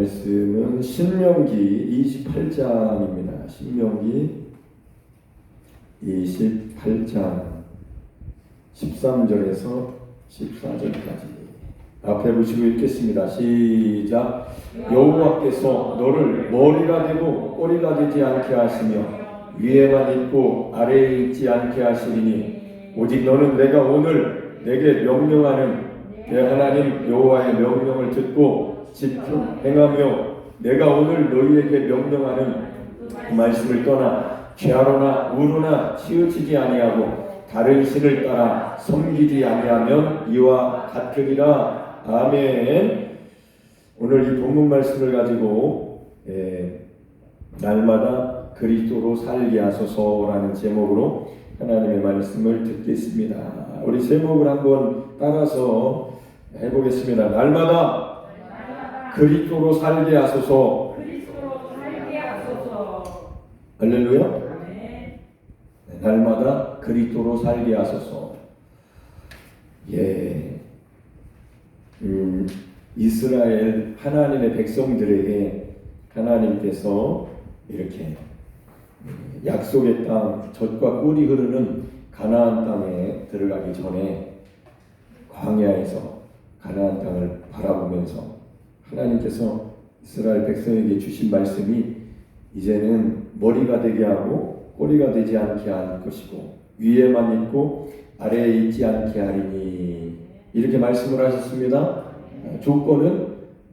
말씀은 신명기 28장입니다. 신명기 28장 13절에서 14절까지 앞에 보시고 읽겠습니다. 시작. 여호와께서 너를 머리가 되고 꼬리가 되지 않게 하시며 위에만 있고 아래에 있지 않게 하시리니 오직 너는 내가 오늘 내게 명령하는 내 하나님 여호와의 명령을 듣고 지켜 행하며 내가 오늘 너희에게 명령하는 그 말씀을 떠나 죄하거나 우르나 치우치지 아니하고 다른 신을 따라 섬기지 아니하면 이와 같으리라. 아멘. 오늘 이 본문 말씀을 가지고 날마다 그리스도로 살게 하소서라는 제목으로 하나님의 말씀을 듣겠습니다. 우리 제목을 한번 따라서 해보겠습니다. 날마다 그리스도로 살게 하소서. 할렐루야. 날마다 그리스도로 살게 하소서. 이스라엘 하나님의 백성들에게 하나님께서 이렇게 약속의 땅, 젖과 꿀이 흐르는 가나안 땅에 들어가기 전에 광야에서 가나안 땅을 바라보면서 하나님께서 이스라엘 백성에게 주신 말씀이 이제는 머리가 되게 하고 꼬리가 되지 않게 할 것이고 위에만 있고 아래에 있지 않게 하리니 이렇게 말씀을 하셨습니다. 조건은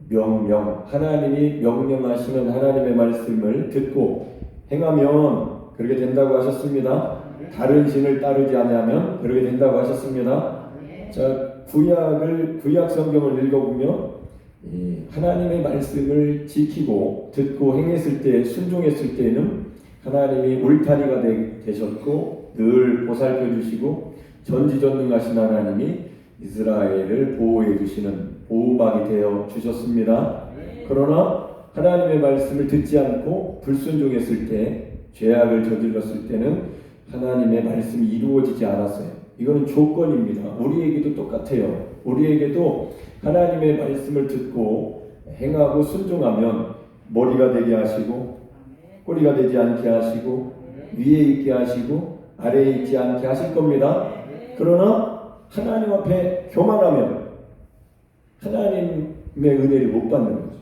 명령, 하나님이 명령하시는 하나님의 말씀을 듣고 행하면 그렇게 된다고 하셨습니다. 다른 신을 따르지 아니하면 그렇게 된다고 하셨습니다. 자, 구약 성경을 읽어보면 하나님의 말씀을 지키고 듣고 행했을 때, 순종했을 때는 하나님이 울타리가 되셨고 늘 보살펴 주시고 전지전능하신 하나님이 이스라엘을 보호해 주시는 보호막이 되어 주셨습니다. 그러나 하나님의 말씀을 듣지 않고 불순종했을 때, 죄악을 저질렀을 때는 하나님의 말씀이 이루어지지 않았어요. 이거는 조건입니다. 우리에게도 똑같아요. 우리에게도 하나님의 말씀을 듣고 행하고 순종하면 머리가 되게 하시고 꼬리가 되지 않게 하시고 위에 있게 하시고 아래에 있지 않게 하실 겁니다. 그러나 하나님 앞에 교만하면 하나님의 은혜를 못 받는 거죠.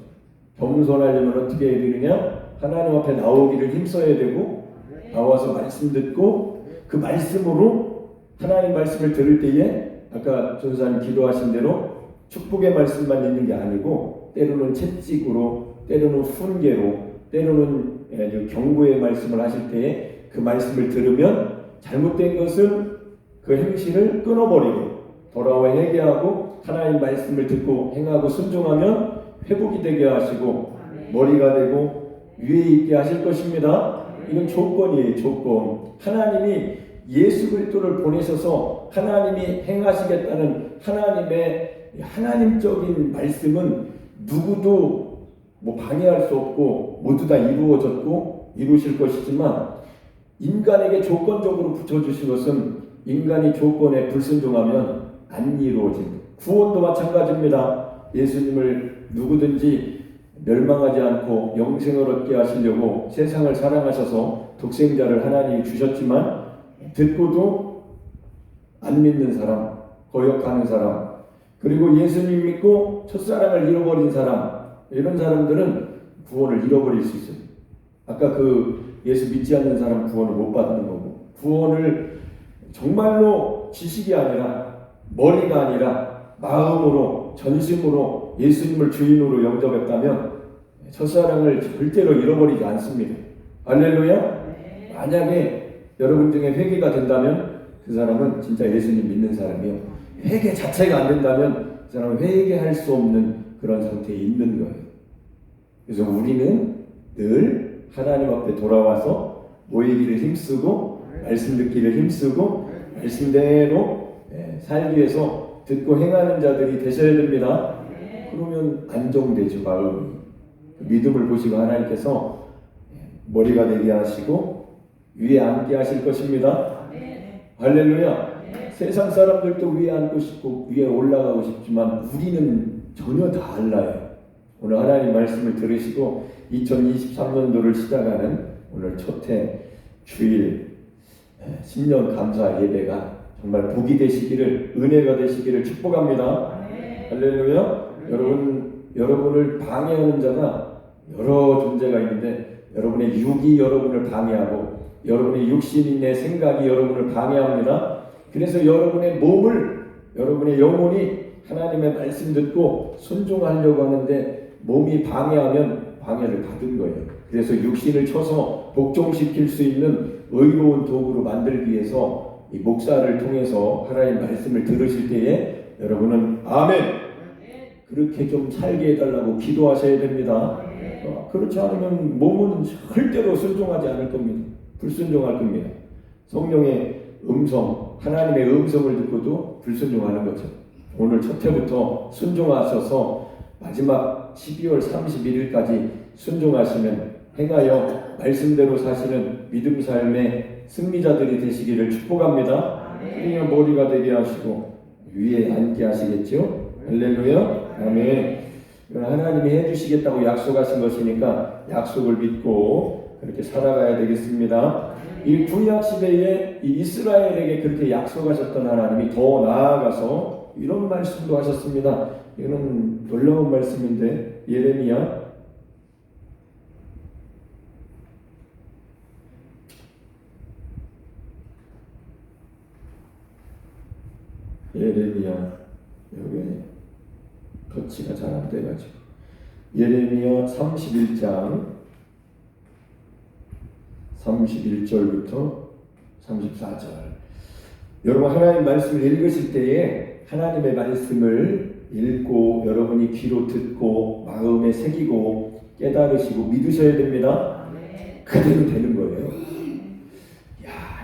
겸손하려면 어떻게 해야 되느냐? 하나님 앞에 나오기를 힘써야 되고 나와서 말씀 듣고 그 말씀으로 하나님 말씀을 들을 때에 아까 전사님 기도하신 대로 축복의 말씀만 있는 게 아니고 때로는 채찍으로 때로는 훈계로 때로는 경고의 말씀을 하실 때에 그 말씀을 들으면 잘못된 것은 그 행실을 끊어버리고 돌아와 회개하고 하나님 말씀을 듣고 행하고 순종하면 회복이 되게 하시고 머리가 되고 위에 있게 하실 것입니다. 이건 조건이에요. 조건. 하나님이 예수 그리스도를 보내셔서 하나님이 행하시겠다는 하나님의 하나님적인 말씀은 누구도 방해할 수 없고 모두 다 이루어졌고 이루실 것이지만 인간에게 조건적으로 붙여주신 것은 인간이 조건에 불순종하면 안 이루어집니다. 구원도 마찬가지입니다. 예수님을 누구든지 멸망하지 않고 영생을 얻게 하시려고 세상을 사랑하셔서 독생자를 하나님이 주셨지만 듣고도 안 믿는 사람, 거역하는 사람, 그리고 예수님 믿고 첫사랑을 잃어버린 사람, 이런 사람들은 구원을 잃어버릴 수 있어요. 아까 예수 믿지 않는 사람 구원을 못 받는 거고, 구원을 정말로 지식이 아니라 머리가 아니라 마음으로 전심으로 예수님을 주인으로 영접했다면 첫사랑을 절대로 잃어버리지 않습니다. 할렐루야. 만약에 여러분 중에 회개가 된다면 그 사람은 진짜 예수님 믿는 사람이요. 회개 자체가 안 된다면 그 사람은 회개할 수 없는 그런 상태에 있는 거예요. 그래서 우리는 늘 하나님 앞에 돌아와서 모이기를 힘쓰고 말씀 듣기를 힘쓰고 말씀대로 살기 위해서 듣고 행하는 자들이 되셔야 됩니다. 그러면 안정되죠. 마음이. 믿음을 보시고 하나님께서 머리가 되게 하시고 위에 앉게 하실 것입니다. 할렐루야. 세상 사람들도 위에 앉고 싶고 위에 올라가고 싶지만 우리는 전혀 달라요. 오늘 하나님 말씀을 들으시고 2023년도를 시작하는 오늘 첫해 주일 신년 감사 예배가 정말 복이 되시기를, 은혜가 되시기를 축복합니다. 할렐루야. 여러분을 방해하는 자가 여러 존재가 있는데 여러분의 육이 여러분을 방해하고 여러분의 육신의 생각이 여러분을 방해합니다. 그래서 여러분의 몸을, 여러분의 영혼이 하나님의 말씀 듣고 순종하려고 하는데 몸이 방해하면 방해를 받은 거예요. 그래서 육신을 쳐서 복종시킬 수 있는 의로운 도구로 만들기 위해서 이 목사를 통해서 하나님의 말씀을 들으실 때에 여러분은 아멘! 그렇게 좀 살게 해달라고 기도하셔야 됩니다. 그렇지 않으면 몸은 절대로 순종하지 않을 겁니다. 불순종할 겁니다. 성령의 음성, 하나님의 음성을 듣고도 불순종하는 거죠. 오늘 첫 해부터 순종하셔서 마지막 12월 31일까지 순종하시면 행하여 말씀대로 사시는 믿음 삶의 승리자들이 되시기를 축복합니다. 그냥 머리가 되게 하시고 위에 앉게 하시겠죠? 할렐루야. 아멘. 하나님이 해주시겠다고 약속하신 것이니까 약속을 믿고 그렇게 살아가야 되겠습니다. 이 구약 시대에 이 이스라엘에게 그렇게 약속하셨던 하나님이 더 나아가서 이런 말씀도 하셨습니다. 이거는 놀라운 말씀인데 예레미야 여기 터치가 잘 안 돼가지고 예레미야 31장 31절부터 34절. 여러분 하나님 말씀을 읽으실 때에 하나님의 말씀을 읽고 여러분이 귀로 듣고 마음에 새기고 깨달으시고 믿으셔야 됩니다. 그대로 되는 거예요.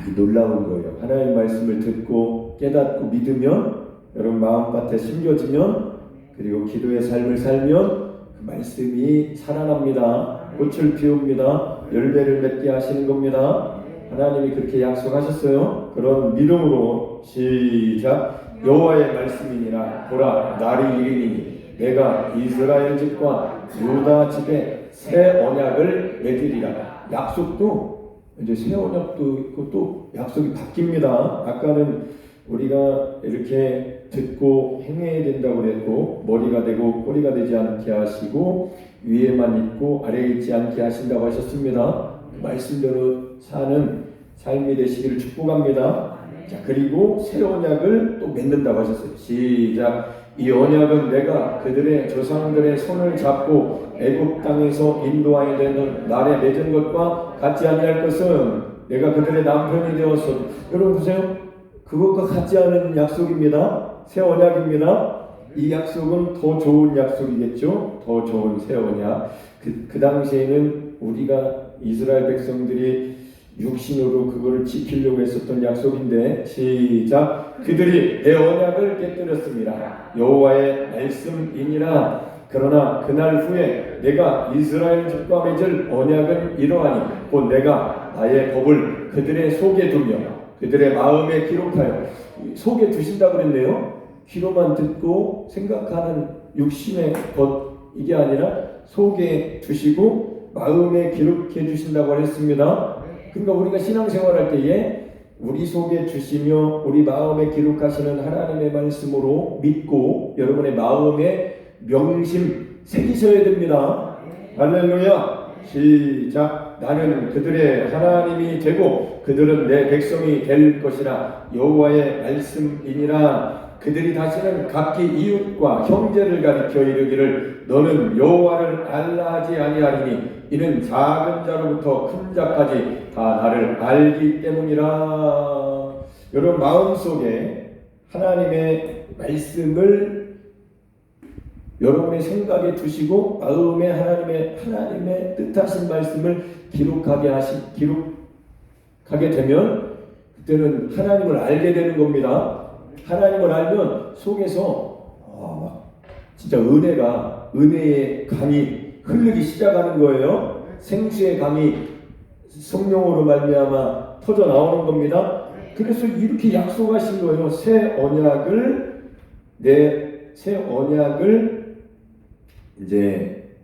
이 놀라운 거예요. 하나님 말씀을 듣고 깨닫고 믿으면 여러분 마음밭에 심겨지면 그리고 기도의 삶을 살면 그 말씀이 살아납니다. 꽃을 피웁니다. 열매를 맺게 하시는 겁니다. 하나님이 그렇게 약속하셨어요. 그런 믿음으로 시작. 여호와의 말씀이니라. 보라 날이 이르니 내가 이스라엘 집과 유다 집에 새 언약을 맺으리라. 약속도 이제 새 언약도 있고 또 약속이 바뀝니다. 아까는 우리가 이렇게 듣고 행해야 된다고 그랬고 머리가 되고 꼬리가 되지 않게 하시고 위에만 있고 아래에 있지 않게 하신다고 하셨습니다. 말씀대로 사는 삶이 되시기를 축복합니다. 자, 그리고 새 언약을 또 맺는다고 하셨어요. 시작. 이 언약은 내가 그들의 조상들의 손을 잡고 애굽 땅에서 인도하여 되는 날에 맺은 것과 같지 아니할 것은 내가 그들의 남편이 되었어. 여러분 보세요. 그것과 같지 않은 약속입니다. 새 언약입니다. 이 약속은 더 좋은 약속이겠죠. 더 좋은 새 언약. 그 당시에는 우리가 이스라엘 백성들이 육신으로 그거를 지키려고 했었던 약속인데 시작. 그들이 내 언약을 깨뜨렸습니다. 여호와의 말씀이니라. 그러나 그날 후에 내가 이스라엘 집과 맺을 언약은 이러하니 곧 내가 나의 법을 그들의 속에 두며 그들의 마음에 기록하여. 속에 두신다고 그랬네요. 귀로만 듣고 생각하는 육신의 것 이게 아니라 속에 두시고 마음에 기록해 주신다고 했습니다. 그러니까 우리가 신앙생활할 때에 우리 속에 주시며 우리 마음에 기록하시는 하나님의 말씀으로 믿고 여러분의 마음에 명심 새기셔야 됩니다. 할렐루야. 시작. 나는 그들의 하나님이 되고 그들은 내 백성이 될 것이라. 여호와의 말씀이니라. 그들이 다시는 각기 이웃과 형제를 가리켜 이르기를 너는 여호와를 알라 하지 아니하리니 이는 작은 자로부터 큰 자까지 다 나를 알기 때문이라. 여러분 마음속에 하나님의 말씀을 여러분의 생각에 두시고 마음에 하나님의 뜻하신 말씀을 기록하게 되면 그때는 하나님을 알게 되는 겁니다. 하나님을 알면 속에서 진짜 은혜의 강이 흐르기 시작하는 거예요. 생수의 강이 성령으로 말미암아 터져 나오는 겁니다. 그래서 이렇게 약속하신 거예요. 새 언약을 이제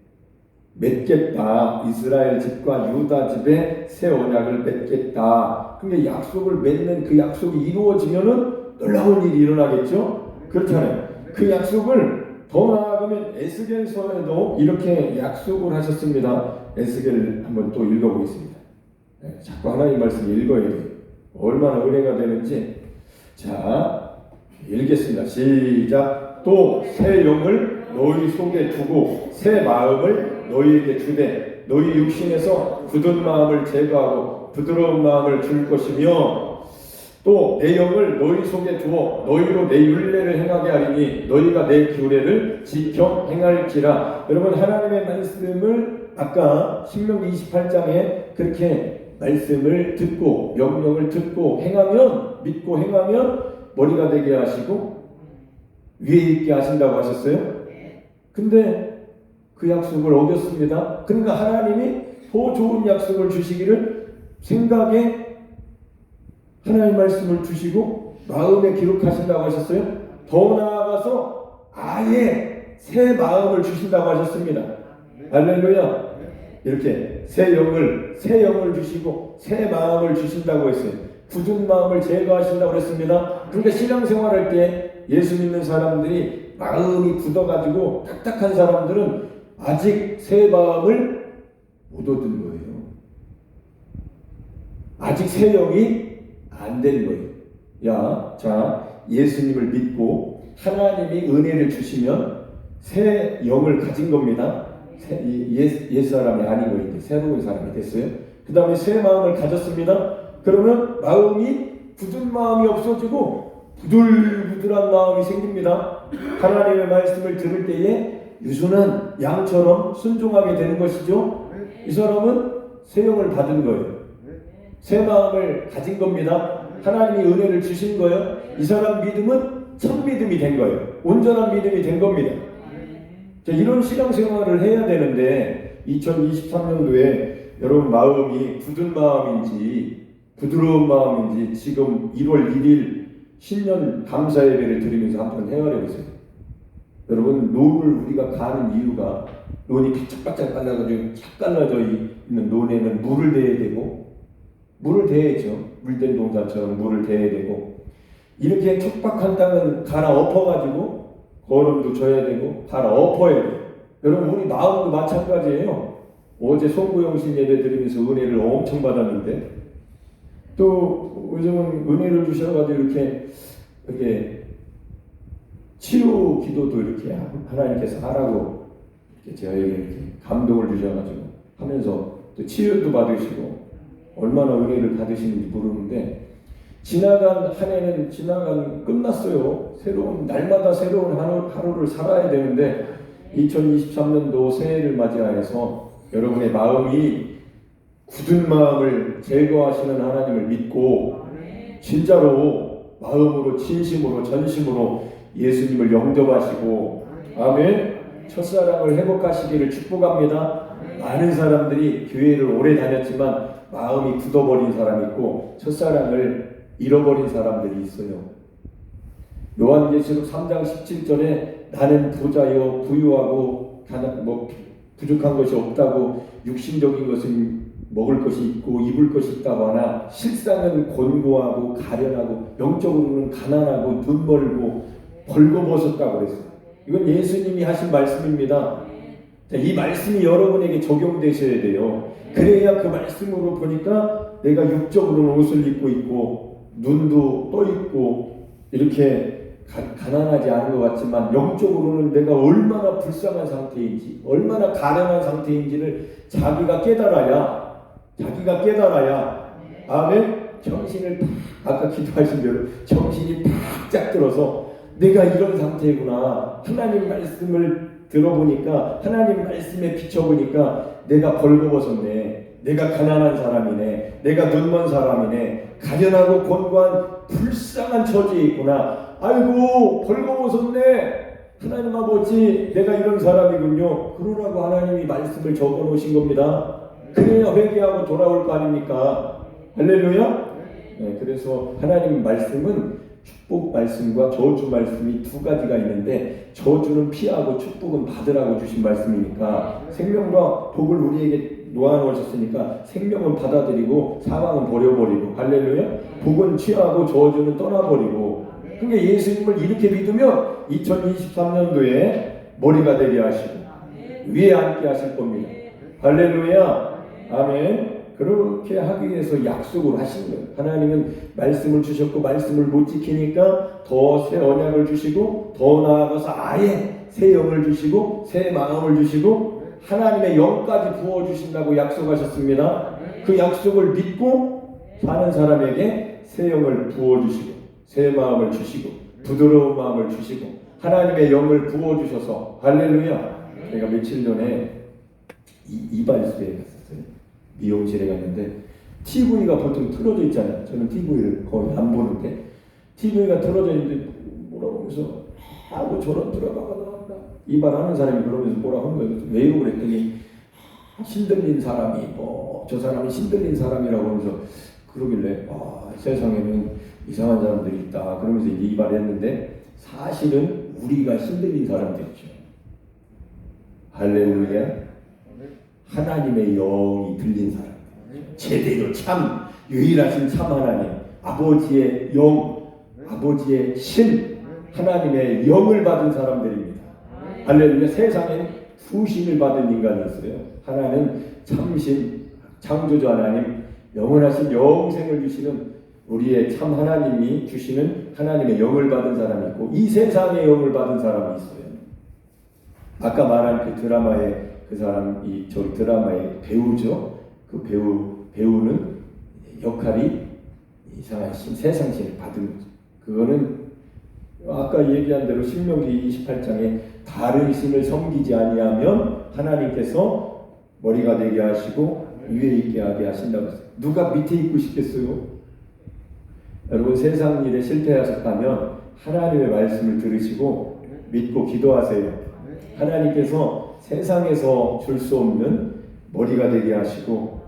맺겠다. 이스라엘 집과 유다 집에 새 언약을 맺겠다. 근데 약속을 맺는 그 약속이 이루어지면은 놀라운 일이 일어나겠죠? 그렇잖아요. 그 약속을 더 나아가면 에스겔서에도 이렇게 약속을 하셨습니다. 에스겔 한번 또 읽어보겠습니다. 자꾸 하나님 말씀 읽어야 돼요. 얼마나 은혜가 되는지. 자, 읽겠습니다. 시작. 또 새 영을 너희 속에 두고 새 마음을 너희에게 주되 너희 육신에서 굳은 마음을 제거하고 부드러운 마음을 줄 것이며 또 내 영을 너희 속에 두어 너희로 내 율례를 행하게 하리니 너희가 내 규례를 지켜 행할지라. 여러분, 하나님의 말씀을 아까 신명기 28장에 그렇게 말씀을 듣고 명령을 듣고 행하면, 믿고 행하면 머리가 되게 하시고 위에 있게 하신다고 하셨어요. 근데 그 약속을 어겼습니다. 그러니까 하나님이 더 좋은 약속을 주시기를 생각에 하나님 말씀을 주시고 마음에 기록하신다고 하셨어요. 더 나아가서 아예 새 마음을 주신다고 하셨습니다. 할렐루야. 이렇게 새 영을 주시고 새 마음을 주신다고 했어요. 굳은 마음을 제거하신다고 했습니다. 그러니까 신앙생활할 때 예수 믿는 사람들이 마음이 굳어가지고 딱딱한 사람들은 아직 새 마음을 못 얻은 거예요. 아직 새 영이 안 된 거예요. 자, 예수님을 믿고 하나님이 은혜를 주시면 새 영을 가진 겁니다. 옛 사람이 아닌 거예요. 새로운 사람이 됐어요. 그 다음에 새 마음을 가졌습니다. 그러면 마음이 굳은 마음이 없어지고 부들부들한 마음이 생깁니다. 하나님의 말씀을 들을 때에 유순한 양처럼 순종하게 되는 것이죠. 이 사람은 새 영을 받은 거예요. 새 마음을 가진 겁니다. 하나님이 은혜를 주신 거예요. 이 사람 믿음은 참 믿음이 된 거예요. 온전한 믿음이 된 겁니다. 자, 이런 신앙생활을 해야 되는데 2023년도에 여러분 마음이 굳은 마음인지 부드러운 마음인지 지금 1월 1일 신년 감사 예배를 드리면서 한번 헤아려 보세요. 여러분, 논을 우리가 가는 이유가 논이 바짝바짝 갈라가지고 착 갈라져 있는 논에는 물을 대야 되고 물을 대야죠. 물된 동자처럼 물을 대야 되고 이렇게 척박한 땅은 갈아 엎어가지고 거름도 줘야 되고 갈아 엎어야 돼요. 여러분, 우리 마음도 마찬가지예요. 어제 송구영신 예배 드리면서 은혜를 엄청 받았는데 또 요즘은 은혜를 주셔가지고 이렇게 치유 기도도 이렇게 하나님께서 하라고 이렇게 저에게 이렇게 감동을 주셔가지고 하면서 또 치유도 받으시고 얼마나 은혜를 받으시는지 모르는데 지나간 한 해는 끝났어요. 날마다 새로운 하루를 살아야 되는데 2023년도 새해를 맞이하여서 여러분의 마음이 굳은 마음을 제거하시는 하나님을 믿고 진짜로 마음으로 진심으로 전심으로 예수님을 영접하시고 아멘. 첫사랑을 회복하시기를 축복합니다. 많은 사람들이 교회를 오래 다녔지만 마음이 굳어버린 사람이 있고 첫사랑을 잃어버린 사람들이 있어요. 요한계시록 3장 17절에 나는 부자요 부유하고 부족한 것이 없다고 육신적인 것은 먹을 것이 있고 입을 것이 있다고 하나 실상은 곤고하고 가련하고 영적으로는 가난하고 눈 멀고 벌거벗었다고 그랬어요. 이건 예수님이 하신 말씀입니다. 자, 이 말씀이 여러분에게 적용되셔야 돼요. 그래야 그 말씀으로 보니까 내가 육적으로는 옷을 입고 있고 눈도 떠 있고 이렇게 가난하지 않은 것 같지만 영적으로는 내가 얼마나 불쌍한 상태인지 얼마나 가련한 상태인지를 자기가 깨달아야 아멘. 정신을 아까 기도하신 대로 정신이 바짝 들어서 내가 이런 상태구나. 하나님 말씀을 들어보니까 하나님 말씀에 비춰보니까 내가 벌거벗었네. 내가 가난한 사람이네. 내가 눈먼 사람이네. 가련하고 곤고한 불쌍한 처지에 있구나. 아이고 벌거벗었네. 하나님 아버지 내가 이런 사람이군요. 그러라고 하나님이 말씀을 적어놓으신 겁니다. 그래야 회개하고 돌아올 거 아닙니까? 할렐루야. 네, 그래서 하나님 말씀은 축복 말씀과 저주 말씀이 두 가지가 있는데 저주는 피하고 축복은 받으라고 주신 말씀이니까 생명과 복을 우리에게 놓아놓으셨으니까 생명은 받아들이고 사망은 버려버리고 할렐루야. 복은 취하고 저주는 떠나버리고. 그러니까 예수님을 이렇게 믿으면 2023년도에 머리가 되게 하시고 위에 앉게 하실 겁니다. 할렐루야. 아멘. 그렇게 하기 위해서 약속을 하신 거예요. 하나님은 말씀을 주셨고 말씀을 못 지키니까 더 새 언약을 주시고 더 나아가서 아예 새 영을 주시고 새 마음을 주시고 하나님의 영까지 부어주신다고 약속하셨습니다. 그 약속을 믿고 사는 사람에게 새 영을 부어주시고 새 마음을 주시고 부드러운 마음을 주시고 하나님의 영을 부어주셔서 할렐루야. 제가 며칠 전에 이발소에 갔었어요. 미용실에 갔는데 TV가 보통 틀어져 있잖아요. 저는 TV를 거의 안 보는데 TV가 틀어져 있는데 뭐라고 하면서 하고 저런 들어가가 나온다. 이발하는 사람이 그러면서 뭐라고 하는 거예요. 왜요? 그랬더니 신들린 사람이 저 사람이 신들린 사람이라고 하면서 그러길래 세상에는 이상한 사람들이 있다. 그러면서 이제 이발했는데 사실은 우리가 신들린 사람들이죠. 할렐루야. 하나님의 영이 들린 사람, 제대로 참 유일하신 참 하나님, 아버지의 영, 아버지의 신, 하나님의 영을 받은 사람들입니다. 할렐루야. 세상엔 두 신을 받은 인간이 있어요. 하나는 참신, 창조주 하나님, 영원하신 영생을 주시는 우리의 참 하나님이 주시는 하나님의 영을 받은 사람이 있고 이 세상의 영을 받은 사람이 있어요. 아까 말한 그 드라마의 그 사람이 저 드라마의 배우죠. 그 배우는 역할이 이상한 세상 신을 받은 거죠. 그거는 아까 얘기한 대로 신명기 28장에 다른 신을 섬기지 아니하면 하나님께서 머리가 되게 하시고 위에 있게 하게 하신다고 했어요. 누가 밑에 있고 싶겠어요? 여러분 세상 일에 실패하셨다면 하나님의 말씀을 들으시고 믿고 기도하세요. 하나님께서 세상에서 줄 수 없는 머리가 되게 하시고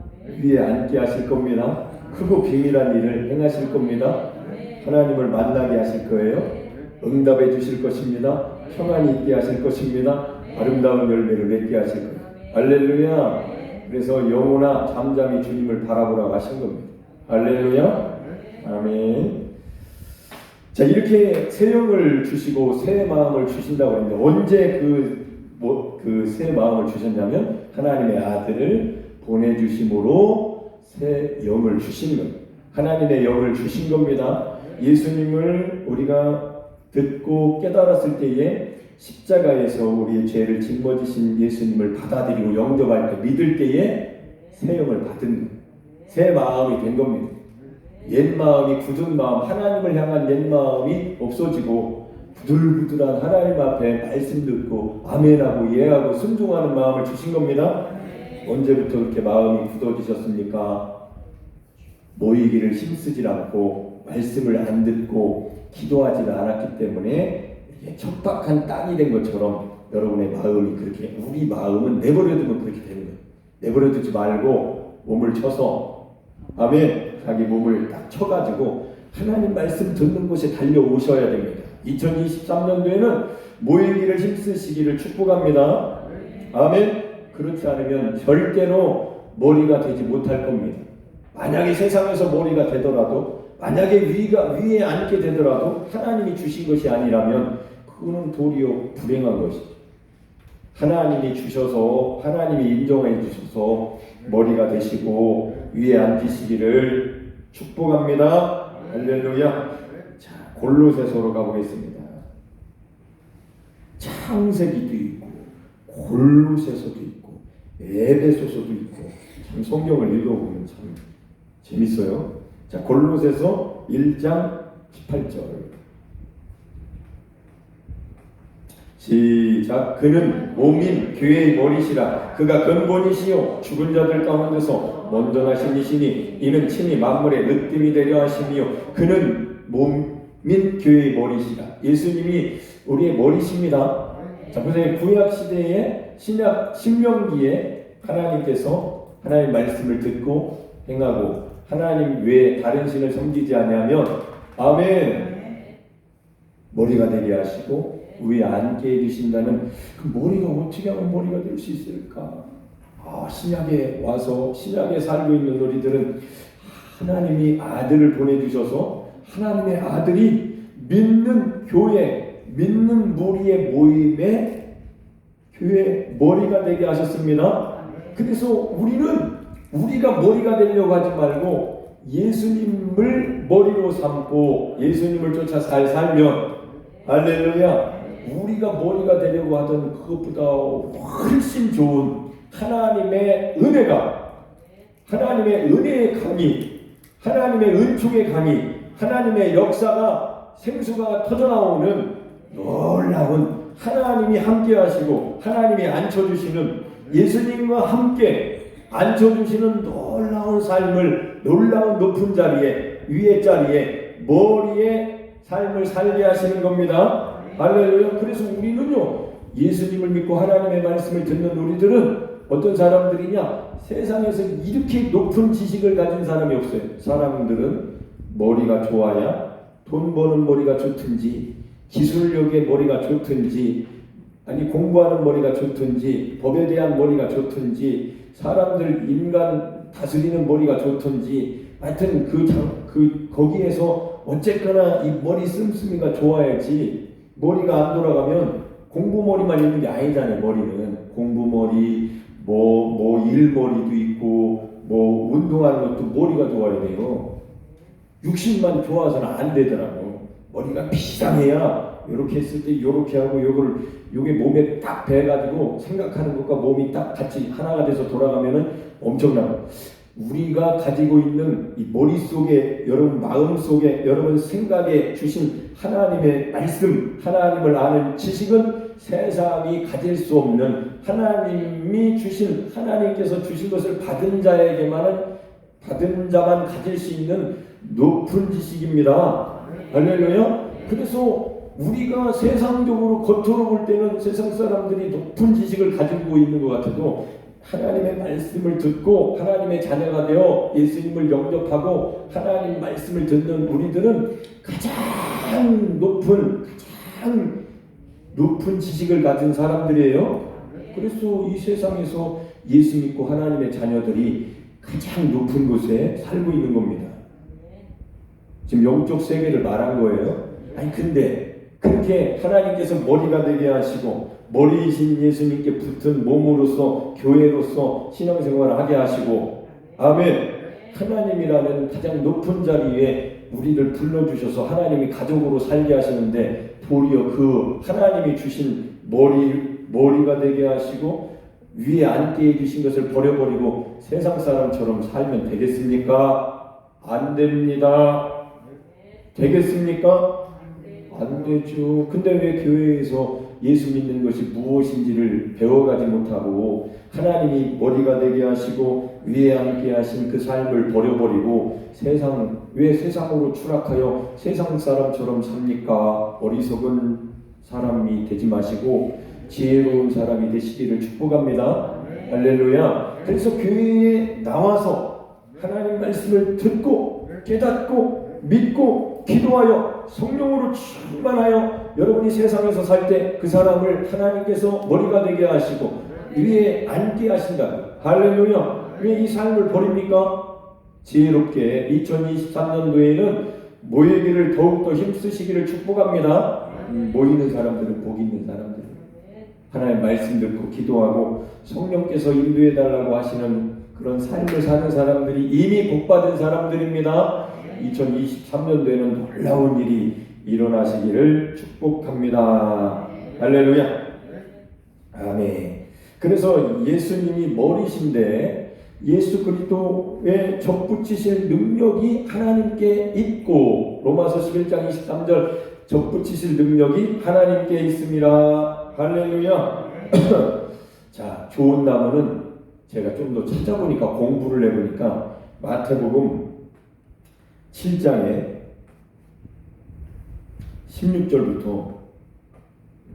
위에 앉게 하실 겁니다. 크고 비밀한 일을 행하실 겁니다. 하나님을 만나게 하실 거예요. 응답해 주실 것입니다. 평안이 있게 하실 것입니다. 아름다운 열매를 맺게 하실 거예요. 할렐루야. 그래서 영혼아 잠잠히 주님을 바라보라고 하신 겁니다. 할렐루야. 아멘. 자, 이렇게 새 영을 주시고 새 마음을 주신다고 했는데 언제 그 새 마음을 주셨냐면 하나님의 아들을 보내주심으로 새 영을 주신 겁니다. 하나님의 영을 주신 겁니다. 예수님을 우리가 듣고 깨달았을 때에 십자가에서 우리의 죄를 짊어지신 예수님을 받아들이고 영접할 때 믿을 때에 새 영을 받은 새 마음이 된 겁니다. 옛 마음이 굳은 마음, 하나님을 향한 옛 마음이 없어지고 부들부들한 하나님 앞에 말씀 듣고 아멘하고 예하고 순종하는 마음을 주신 겁니다. 언제부터 그렇게 마음이 굳어지셨습니까? 모이기를 힘쓰지 않고 말씀을 안 듣고 기도하지 않았기 때문에 척박한 땅이 된 것처럼 여러분의 마음이 그렇게, 우리 마음은 내버려두면 그렇게 되는 거예요. 내버려두지 말고 몸을 쳐서 아멘, 자기 몸을 딱 쳐가지고 하나님 말씀 듣는 곳에 달려오셔야 됩니다. 2023년도에는 모이기를 힘쓰시기를 축복합니다. 아멘. 그렇지 않으면 절대로 머리가 되지 못할 겁니다. 만약에 세상에서 머리가 되더라도, 만약에 위에 앉게 되더라도 하나님이 주신 것이 아니라면 그거는 도리어 불행한 것이죠. 하나님이 주셔서, 하나님이 인정해 주셔서 머리가 되시고 위에 앉으시기를 축복합니다. 할렐루야. 자, 골로새서로 가보겠습니다. 창세기도 있고 골로새서도 있고 에베소서도 있고 참 성경을 읽어보면 참 재밌어요. 자, 골로새서 1장 18절 시작. 그는 몸인 교회의 머리시라. 그가 근본이시요 죽은 자들 가운데서 먼저 나신 이시니 이는 친히 만물의 으뜸이 되려 하심이요 그는 몸인 교회의 머리시라. 예수님이 우리의 머리십니다. 자, 보세요. 구약 시대에 신명기에 하나님께서 하나님 말씀을 듣고 행하고 하나님 외에 다른 신을 섬기지 아니하면 아멘. 머리가 되게 하시고 위에 앉게 해주신다는 그 머리가 어떻게 하면 머리가 될 수 있을까? 신약에 와서 신약에 살고 있는 우리들은 하나님이 아들을 보내주셔서 하나님의 아들이 믿는 교회, 믿는 무리의 모임에 교회 머리가 되게 하셨습니다. 그래서 우리가 머리가 되려고 하지 말고 예수님을 머리로 삼고 예수님을 쫓아 살면 할렐루야, 우리가 머리가 되려고 하던 그것보다 훨씬 좋은 하나님의 은혜가, 하나님의 은혜의 강이, 하나님의 은총의 강이, 하나님의 역사가 생수가 터져나오는 놀라운, 하나님이 함께 하시고 하나님이 앉혀주시는, 예수님과 함께 앉혀주시는 놀라운 삶을, 놀라운 높은 자리에, 위의 자리에, 머리에 삶을 살게 하시는 겁니다. 할렐루야. 그래서 우리는요, 예수님을 믿고 하나님의 말씀을 듣는 우리들은 어떤 사람들이냐, 세상에서 이렇게 높은 지식을 가진 사람이 없어요. 사람들은 머리가 좋아야, 돈 버는 머리가 좋든지, 기술력의 머리가 좋든지, 아니 공부하는 머리가 좋든지, 법에 대한 머리가 좋든지, 사람들 인간 다스리는 머리가 좋든지, 하여튼 거기에서 어쨌거나 이 머리 씀씀이가 좋아야지, 머리가 안 돌아가면 공부 머리만 있는 게 아니잖아요. 머리는 공부 머리, 일 머리도 있고, 운동하는 것도 머리가 좋아야 돼요. 육신만 좋아서는 안 되더라고. 머리가 비상해야 이렇게 했을 때 이렇게 하고 요게 몸에 딱 배가지고 생각하는 것과 몸이 딱 같이 하나가 돼서 돌아가면은 엄청나고, 우리가 가지고 있는 이 머릿속에, 여러분 마음속에, 여러분 생각에 주신 하나님의 말씀, 하나님을 아는 지식은 세상이 가질 수 없는, 하나님이 주신, 하나님께서 주신 것을 받은 자만 가질 수 있는 높은 지식입니다. 할렐루야. 그래서 우리가 세상적으로 겉으로 볼 때는 세상 사람들이 높은 지식을 가지고 있는 것 같아도, 하나님의 말씀을 듣고 하나님의 자녀가 되어 예수님을 영접하고 하나님 말씀을 듣는 우리들은 가장 높은 지식을 가진 사람들이에요. 그래서 이 세상에서 예수 믿고 하나님의 자녀들이 가장 높은 곳에 살고 있는 겁니다. 지금 영적 세계를 말한 거예요. 아니 근데 그렇게 하나님께서 머리가 되게 하시고, 머리이신 예수님께 붙은 몸으로서, 교회로서 신앙생활을 하게 하시고, 아멘, 하나님이라는 가장 높은 자리에 우리를 불러주셔서 하나님이 가족으로 살게 하시는데, 도리어 그 하나님이 주신 머리가 되게 하시고 위에 앉게 해주신 것을 버려버리고 세상 사람처럼 살면 되겠습니까? 안 됩니다. 되겠습니까? 안 되죠. 근데 왜 교회에서 예수 믿는 것이 무엇인지를 배워가지 못하고 하나님이 머리가 되게 하시고 위에 앉게 하신 그 삶을 버려버리고 왜 세상으로 추락하여 세상 사람처럼 삽니까? 어리석은 사람이 되지 마시고 지혜로운 사람이 되시기를 축복합니다. 할렐루야. 그래서 교회에 나와서 하나님 말씀을 듣고 깨닫고 믿고 기도하여 성령으로 충만하여 여러분이 세상에서 살 때 그 사람을 하나님께서 머리가 되게 하시고 위에 앉게 하신다. 할렐루야. 왜 이 삶을 버립니까? 지혜롭게 2023년도에는 모이기를 더욱더 힘쓰시기를 축복합니다. 모이는 사람들은 복 있는 사람들, 하나님 말씀 듣고 기도하고 성령께서 인도해달라고 하시는 그런 삶을 사는 사람들이 이미 복받은 사람들입니다. 2023년도에는 놀라운 일이 일어나시기를 축복합니다. 할렐루야. 아멘. 그래서 예수님이 머리신데 예수 그리스도의 접붙이실 능력이 하나님께 있고, 로마서 11장 23절 접붙이실 능력이 하나님께 있습니다. 할렐루야. 자, 좋은 나무는 제가 좀 더 찾아보니까, 공부를 해보니까 마태복음 7장에 16절부터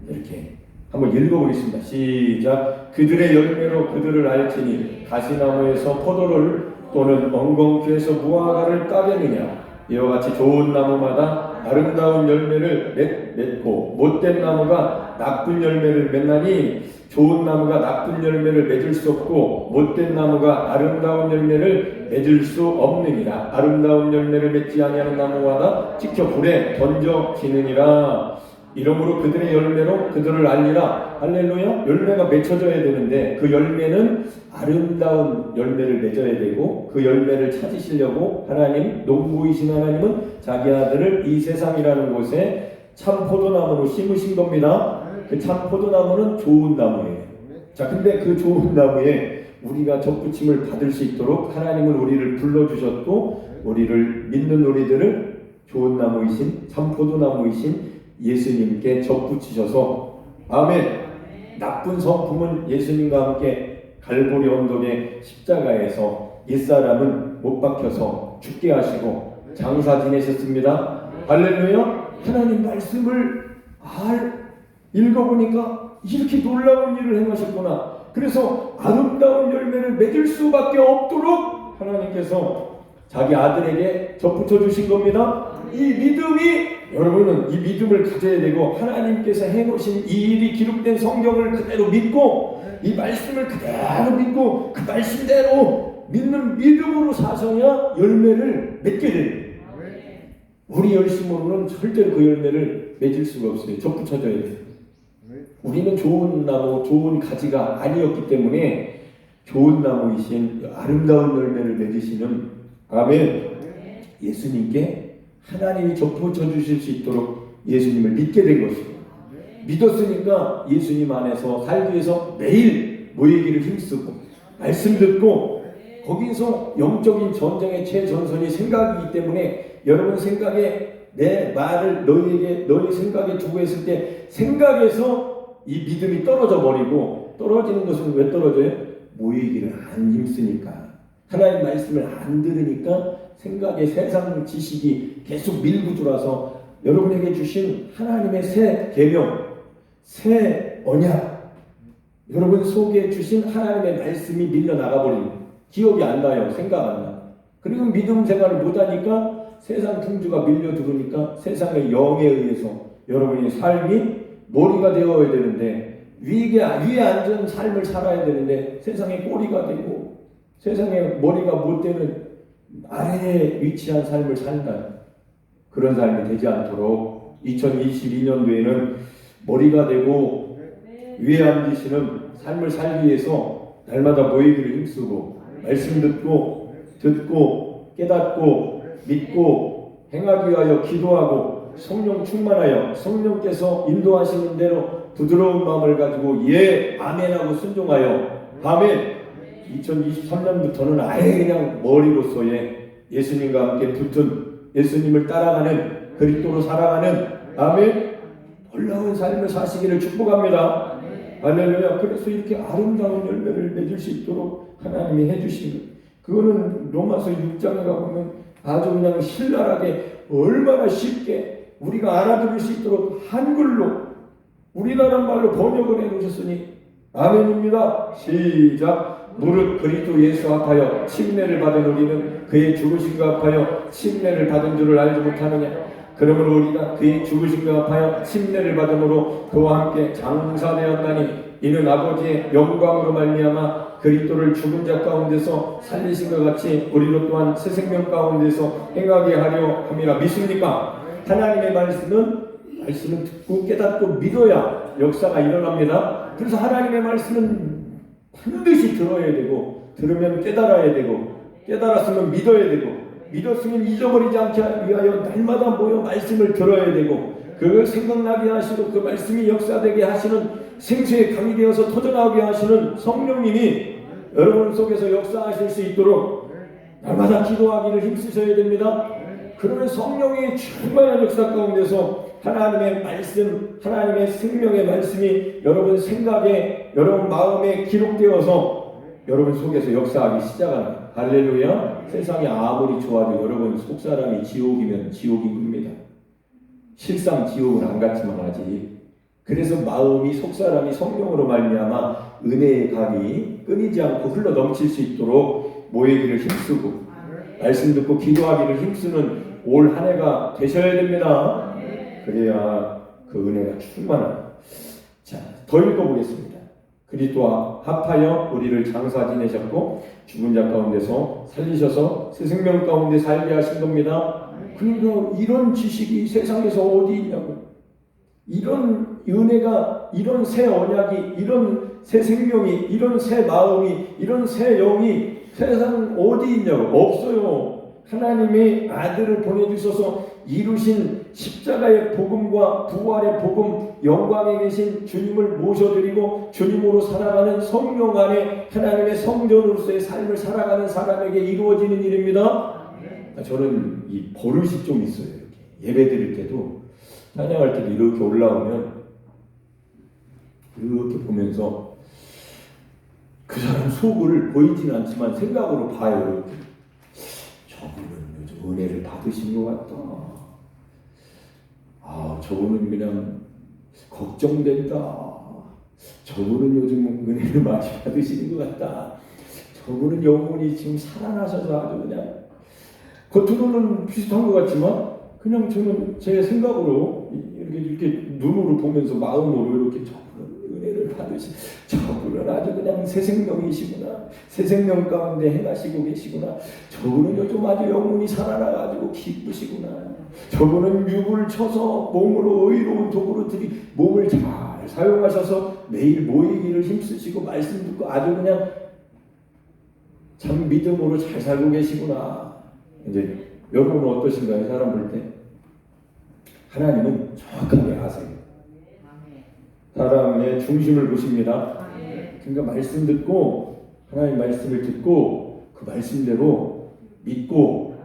이렇게 한번 읽어보겠습니다. 시작. 그들의 열매로 그들을 알지니 가시나무에서 포도를 또는 엉겅퀴에서 무화과를 따겠느냐. 이와 같이 좋은 나무마다 아름다운 열매를 맺고 못된 나무가 나쁜 열매를 맺나니 좋은 나무가 나쁜 열매를 맺을 수 없고 못된 나무가 아름다운 열매를 맺을 수 없느니라. 아름다운 열매를 맺지 아니하는 나무마다 찍혀 불에 던져지느니라. 이러므로 그들의 열매로 그들을 알리라. 할렐루야. 열매가 맺혀져야 되는데 그 열매는 아름다운 열매를 맺어야 되고 그 열매를 찾으시려고 하나님, 농부이신 하나님은 자기 아들을 이 세상이라는 곳에 참 포도나무로 심으신 겁니다. 그 참 포도나무는 좋은 나무예요. 자, 근데 그 좋은 나무에 우리가 접붙임을 받을 수 있도록 하나님은 우리를 불러주셨고 우리를 믿는 우리들을 좋은 나무이신 참 포도나무이신 예수님께 접붙이셔서 아멘. 나쁜 성품은 예수님과 함께 갈보리 언덕의 십자가에서 옛사람은 못 박혀서 죽게 하시고 장사 지내셨습니다. 할렐루야. 하나님 말씀을 읽어보니까 이렇게 놀라운 일을 행하셨구나. 그래서 아름다운 열매를 맺을 수밖에 없도록 하나님께서 자기 아들에게 접붙여 주신 겁니다. 이 믿음이, 여러분은 이 믿음을 가져야 되고 하나님께서 해놓으신 이 일이 기록된 성경을 그대로 믿고 이 말씀을 그대로 믿고 그 말씀대로 믿는 믿음으로 사셔야 열매를 맺게 됩니다. 우리 열심으로는 절대로 그 열매를 맺을 수가 없어요. 접붙여져야 돼요. 우리는 좋은 나무, 좋은 가지가 아니었기 때문에 좋은 나무이신 아름다운 열매를 맺으시는 아멘. 예수님께 하나님이 접붙여 주실 수 있도록 예수님을 믿게 된 것입니다. 믿었으니까 예수님 안에서 살기 위해서 매일 모이기를 힘쓰고 말씀 듣고 거기서 영적인 전쟁의 최전선이 생각이기 때문에 여러분 생각에 내 말을 너희 생각에 두고 했을 때 생각에서 이 믿음이 떨어져 버리고 떨어지는 것은 왜 떨어져요? 모이기를 안 힘쓰니까 하나님 말씀을 안 들으니까 생각에 세상 지식이 계속 밀고 들어와서 여러분에게 주신 하나님의 새 계명, 새 언약, 여러분 속에 주신 하나님의 말씀이 밀려나가 버립니다. 기억이 안 나요. 생각 안 나. 그리고 믿음 생활을 못하니까 세상 풍주가 밀려 들어오니까 세상의 영에 의해서 여러분의 삶이 머리가 되어야 되는데 위에 앉은 삶을 살아야 되는데 세상의 꼬리가 되고 세상의 머리가 못 되는 아래에 위치한 삶을 산다. 그런 삶이 되지 않도록 2022년도에는 머리가 되고 위에 앉으시는 삶을 살기 위해서 날마다 모이기를 힘쓰고 말씀 듣고 깨닫고 믿고 행하기 위하여 기도하고 성령 충만하여 성령께서 인도하시는 대로 부드러운 마음을 가지고 예 아멘하고 순종하여 아멘. 2023년부터는 아예 그냥 머리로서의 예수님과 함께 붙은 예수님을 따라가는 그리스도로 살아가는 아멘 놀라운 삶을 사시기를 축복합니다. 할렐루야. 그래서 이렇게 아름다운 열매를 맺을 수 있도록 하나님이 해주신 것. 그거는 로마서 6장에 가보면 아주 그냥 신랄하게 얼마나 쉽게 우리가 알아들을 수 있도록 한글로 우리나라 말로 번역을 해놓으셨으니 아멘입니다. 시작. 무릇 그리스도 예수 앞하여 침례를 받은 우리는 그의 죽으심과 합하여 침례를 받은 줄을 알지 못하느냐. 그러므로 우리가 그의 죽으심과 합하여 침례를 받음으로 그와 함께 장사되었나니 이는 아버지의 영광으로 말미암아 그리스도를 죽은 자 가운데서 살리신 것 같이 우리로 또한 새 생명 가운데서 행하게 하려 함이라. 믿습니까? 하나님의 말씀은 듣고 깨닫고 믿어야 역사가 일어납니다. 그래서 하나님의 말씀은 반드시 들어야 되고 들으면 깨달아야 되고 깨달았으면 믿어야 되고 믿었으면 잊어버리지 않게 위하여 날마다 모여 말씀을 들어야 되고 그걸 생각나게 하시고 그 말씀이 역사되게 하시는 생수의 강이 되어서 터져나오게 하시는 성령님이 여러분 속에서 역사하실 수 있도록 날마다 기도하기를 힘쓰셔야 됩니다. 그러면 성령의 충만한 역사 가운데서 하나님의 말씀, 하나님의 생명의 말씀이 여러분 생각에, 여러분 마음에 기록되어서 여러분 속에서 역사하기 시작합니다. 할렐루야. 세상이 아무리 좋아도 여러분 속사람이 지옥이면 지옥인 겁니다. 실상 지옥은 안 갔지만 아직. 그래서 마음이 속사람이 성령으로 말미암아 은혜의 강이 끊이지 않고 흘러 넘칠 수 있도록 모이기를 힘쓰고 말씀 듣고 기도하기를 힘쓰는 올 한 해가 되셔야 됩니다. 그래야 그 은혜가 충만합니다. 자, 더 읽어보겠습니다. 그리스도와 합하여 우리를 장사 지내셨고 죽은 자 가운데서 살리셔서 새 생명 가운데 살게 하신 겁니다. 그러니까 이런 지식이 세상에서 어디 있냐고. 이런 은혜가, 이런 새 언약이, 이런 새 생명이, 이런 새 마음이, 이런 새 영이 세상 어디 있냐고. 없어요. 하나님의 아들을 보내주셔서 이루신 십자가의 복음과 부활의 복음, 영광에 계신 주님을 모셔드리고 주님으로 살아가는 성령 안에 하나님의 성전으로서의 삶을 살아가는 사람에게 이루어지는 일입니다. 저는 이 버릇이 좀 있어요. 이렇게 예배 드릴 때도, 찬양할 때도 이렇게 올라오면 이렇게 보면서 그 사람 속을 보이지는 않지만 생각으로 봐요. 이렇게. 저분은 요즘 은혜를 받으신 것 같다. 저분은 그냥 걱정된다. 저분은 요즘 은혜를 많이 받으시는 것 같다. 저분은 영혼이 지금 살아나셔서 아주 그냥, 겉으로는 비슷한 것 같지만 그냥 저는 제 생각으로 이렇게 눈으로 보면서 마음으로 이렇게 저분은 은혜를 받으시, 저분은 아주 그냥 새 생명이시구나. 새 생명 가운데 행하시고 계시구나. 저분은 요즘 아주 영혼이 살아나가지고 기쁘시구나. 저분은 육을 쳐서 몸으로 의로운 도구로 몸을 잘 사용하셔서 매일 모이기를 힘쓰시고 말씀 듣고 아주 그냥 참 믿음으로 잘 살고 계시구나. 이제 여러분은 어떠신가요? 사람 볼 때 하나님은 정확하게 아세요. 사람의 중심을 보십니다. 그러니까 말씀 듣고, 하나님 말씀을 듣고 그 말씀대로 믿고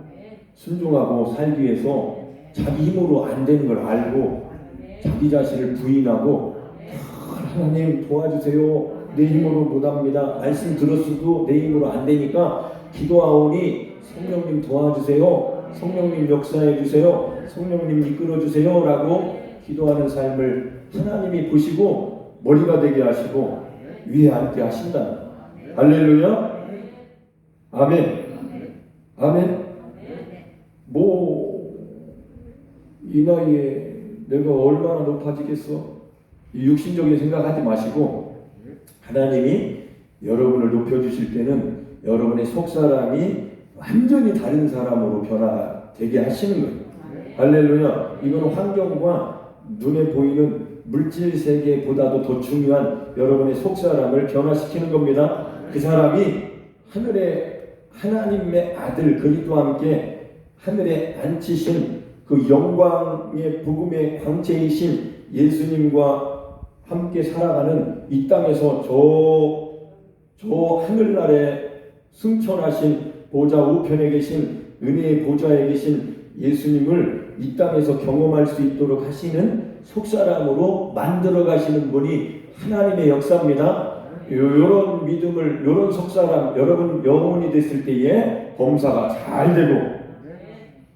순종하고 살기 위해서 자기 힘으로 안 되는 걸 알고 자기 자신을 부인하고, 하나님 도와주세요. 내 힘으로 못합니다. 말씀 들었어도 내 힘으로 안 되니까 기도하오니 성령님 도와주세요. 성령님 역사해 주세요. 성령님 이끌어 주세요. 라고 기도하는 삶을 하나님이 보시고 머리가 되게 하시고 위에 앉게 하신다. 할렐루야. 아멘. 아멘. 이 나이에 내가 얼마나 높아지겠어? 육신적인 생각하지 마시고, 하나님이 여러분을 높여주실 때는 여러분의 속사람이 완전히 다른 사람으로 변화되게 하시는 거예요. 할렐루야. 이건 환경과 눈에 보이는 물질 세계보다도 더 중요한 여러분의 속사람을 변화시키는 겁니다. 그 사람이 하늘에 하나님의 아들 그리스도와 함께 하늘에 앉히신 그 영광의 복음의 광채이신 예수님과 함께 살아가는 이 땅에서 저 하늘나라에 승천하신 보좌 우편에 계신 은혜의 보좌에 계신 예수님을 이 땅에서 경험할 수 있도록 하시는 속사람으로 만들어 가시는 분이 하나님의 역사입니다. 이런 믿음을, 이런 속사람, 여러분 영혼이 됐을 때에 범사가 잘 되고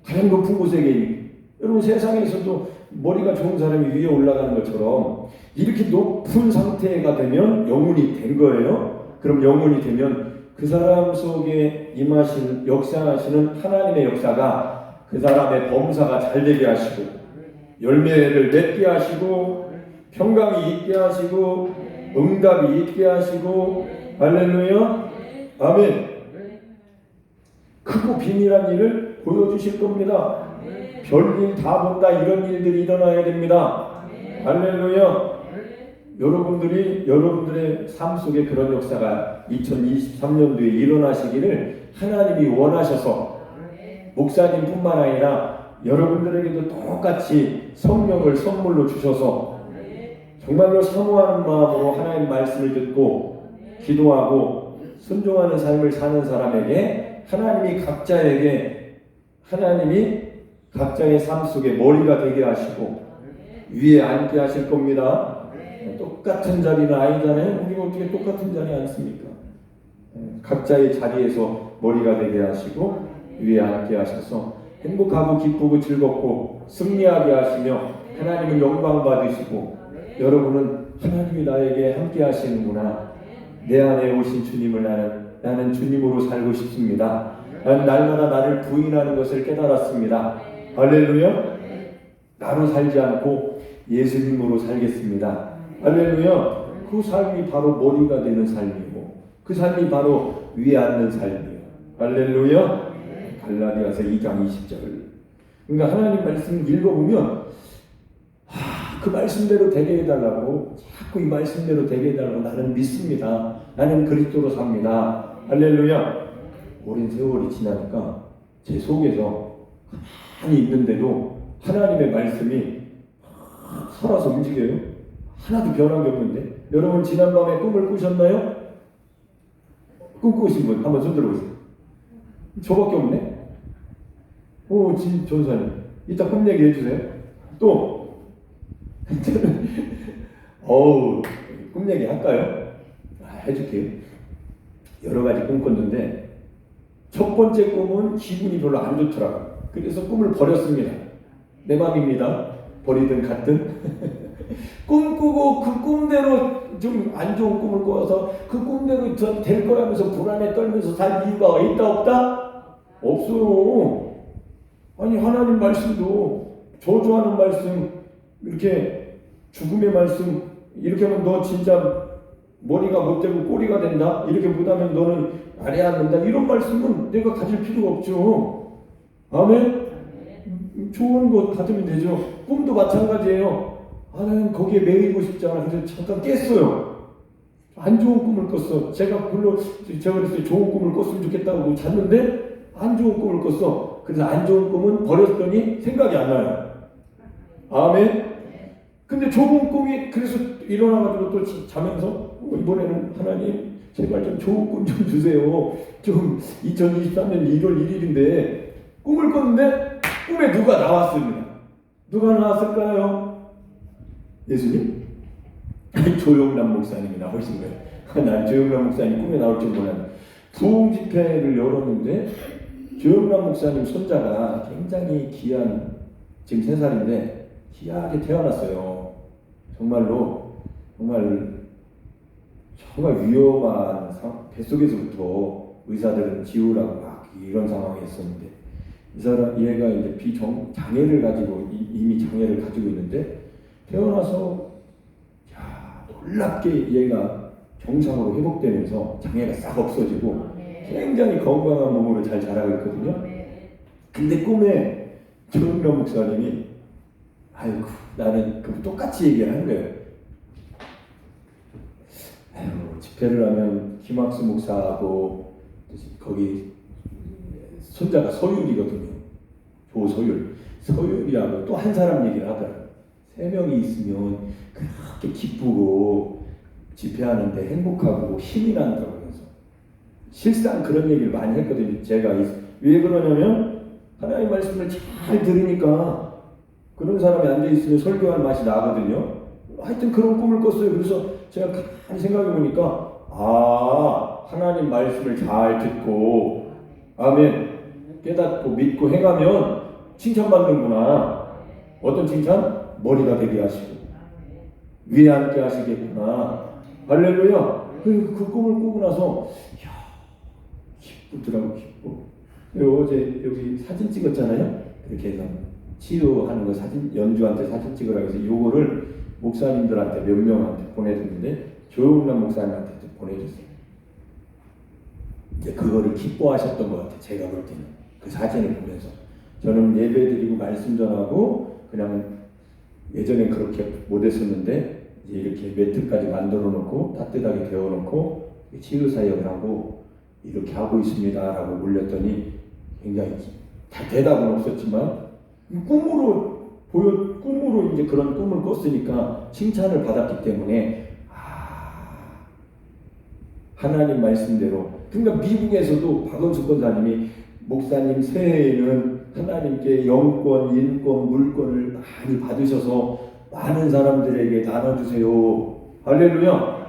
가장 높은 곳에 계니, 여러분 세상에서도 머리가 좋은 사람이 위에 올라가는 것처럼 이렇게 높은 상태가 되면 영혼이 된 거예요. 그럼 영혼이 되면 그 사람 속에 임하신 역사하시는 하나님의 역사가 그 사람의 범사가 잘 되게 하시고 열매를 맺게 하시고 평강이 있게 하시고 응답이 있게 하시고, 할렐루야. 아멘. 크고 비밀한 일을 보여주실 겁니다. 별일 다 본다 이런 일들이 일어나야 됩니다. 할렐루야. 여러분들이 여러분들의 삶 속에 그런 역사가 2023년도에 일어나시기를 하나님이 원하셔서 목사님뿐만 아니라 여러분들에게도 똑같이 성령을 선물로 주셔서 정말로 사모하는 마음으로 하나님 말씀을 듣고 기도하고 순종하는 삶을 사는 사람에게 하나님이 각자의 삶 속에 머리가 되게 하시고 위에 앉게 하실 겁니다. 똑같은 자리는 아니잖아요. 우리가 어떻게 똑같은 자리에 앉습니까? 각자의 자리에서 머리가 되게 하시고 위에 앉게 하셔서 행복하고 기쁘고 즐겁고 승리하게 하시며 하나님은 영광 받으시고, 여러분은 하나님이 나에게 함께 하시는구나. 내 안에 오신 주님을 나는 주님으로 살고 싶습니다. 나는 날마다 나를 부인하는 것을 깨달았습니다. 할렐루야. 나로 살지 않고 예수님으로 살겠습니다. 할렐루야. 그 삶이 바로 머리가 되는 삶이고 그 삶이 바로 위에 앉는 삶이에요. 할렐루야. 갈라디아서 2장 20절. 그러니까 하나님 말씀 읽어보면 그 말씀대로 되게 해달라고 자꾸 이 말씀대로 되게 해달라고 나는 믿습니다. 나는 그리스도로 삽니다. 할렐루야. 오랜 세월이 지나니까 제 속에서 가만히 있는데도 하나님의 말씀이 살아서 움직여요. 하나도 변한 게 없는데. 여러분 지난밤에 꿈을 꾸셨나요? 꿈 꾸신 분 한번 손 들어보세요. 저밖에 없네. 오, 전사님 이따 꿈 얘기해 주세요. 또 꿈 얘기 할까요? 해줄게요. 여러 가지 꿈 꿨는데 첫 번째 꿈은 기분이 별로 안 좋더라고요. 그래서 꿈을 버렸습니다. 내 맘입니다. 버리든 갔든. 꿈꾸고 그 꿈대로 좀 안 좋은 꿈을 꿔서 그 꿈대로 될 거라면서 불안에 떨면서 살 이유가 있다 없다? 없어요. 아니 하나님 말씀도 저주하는 말씀 이렇게 죽음의 말씀 이렇게 하면 너 진짜 머리가 못되고 꼬리가 된다 이렇게 못하면 너는 아래 앉는다 이런 말씀은 내가 가질 필요가 없죠. 아멘. 좋은 것 가지면 되죠. 꿈도 마찬가지예요. 나는 거기에 매이고 싶지 않아. 그래서 잠깐 깼어요. 안 좋은 꿈을 꿨어. 제가 그랬어요. 좋은 꿈을 꿨으면 좋겠다고 잤는데 안 좋은 꿈을 꿨어. 그래서 안 좋은 꿈은 버렸더니 생각이 안 나요. 아멘. 근데 좋은 꿈이 그래서 일어나가지고 또 자면서 이번에는 하나님 제발 좀 좋은 꿈 좀 주세요. 좀 2023년 1월 1일인데 꿈을 꿨는데 꿈에 누가 나왔습니다. 누가 나왔을까요? 예수님? 조용남 목사님이 나오신 거예요. 난 조용남 목사님 꿈에 나올 줄 몰랐는데 부흥 집회를 열었는데 조용남 목사님 손자가 굉장히 귀한 지금 3살인데 귀하게 태어났어요. 정말 위험한 뱃속에서부터 의사들은 지우라고 막 이런 상황이었었는데 이 사람 얘가 이제 장애를 가지고 이미 장애를 가지고 있는데 태어나서 놀랍게 얘가 정상으로 회복되면서 장애가 싹 없어지고 굉장히 건강한 몸으로 잘 자라고 있거든요. 근데 꿈에 조용남 목사님이 아이고 나는 그 똑같이 얘기를 한 거예요. 집회를 하면 김학수 목사하고 거기 손자가 서율이거든요. 서율이하고 또 한 사람 얘기를 하더라고요. 3명이 있으면 그렇게 기쁘고 집회하는데 행복하고 힘이 난다고 해서 실상 그런 얘기를 많이 했거든요. 제가 왜 그러냐면 하나님 말씀을 잘 들으니까 그런 사람이 앉아있으면 설교할 맛이 나거든요. 하여튼 그런 꿈을 꿨어요. 그래서 제가 가만히 생각해보니까 하나님 말씀을 잘 듣고 아멘 깨닫고 믿고 행하면 칭찬받는구나. 어떤 칭찬? 머리가 되게 하시고 위에 앉게 하시겠구나. 할렐루야. 그 꿈을 꾸고 나서 기쁘더라고. 기뻐. 어제 여기 사진 찍었잖아요. 그렇게 해서 치유하는 거 사진 연주한테 사진 찍으라고 해서 요거를 목사님들한테 몇 명한테 보내줬는데 조용남 목사님한테 보내줬어요. 이제 그거를 기뻐하셨던 것 같아요. 제가 볼 때는 그 사진을 보면서 저는 예배드리고 말씀 전하고 그냥 예전엔 그렇게 못했었는데 이제 이렇게 매트까지 만들어 놓고 따뜻하게 데워 놓고 치유 사역을 하고 이렇게 하고 있습니다라고 올렸더니 굉장히 다 대답은 없었지만 꿈으로 이제 그런 꿈을 꿨으니까 칭찬을 받았기 때문에 하나님 말씀대로. 그러니까 미국에서도 박원숙 권사님이 목사님 새해에는 하나님께 영권, 인권, 물권을 많이 받으셔서 많은 사람들에게 나눠주세요. 할렐루야.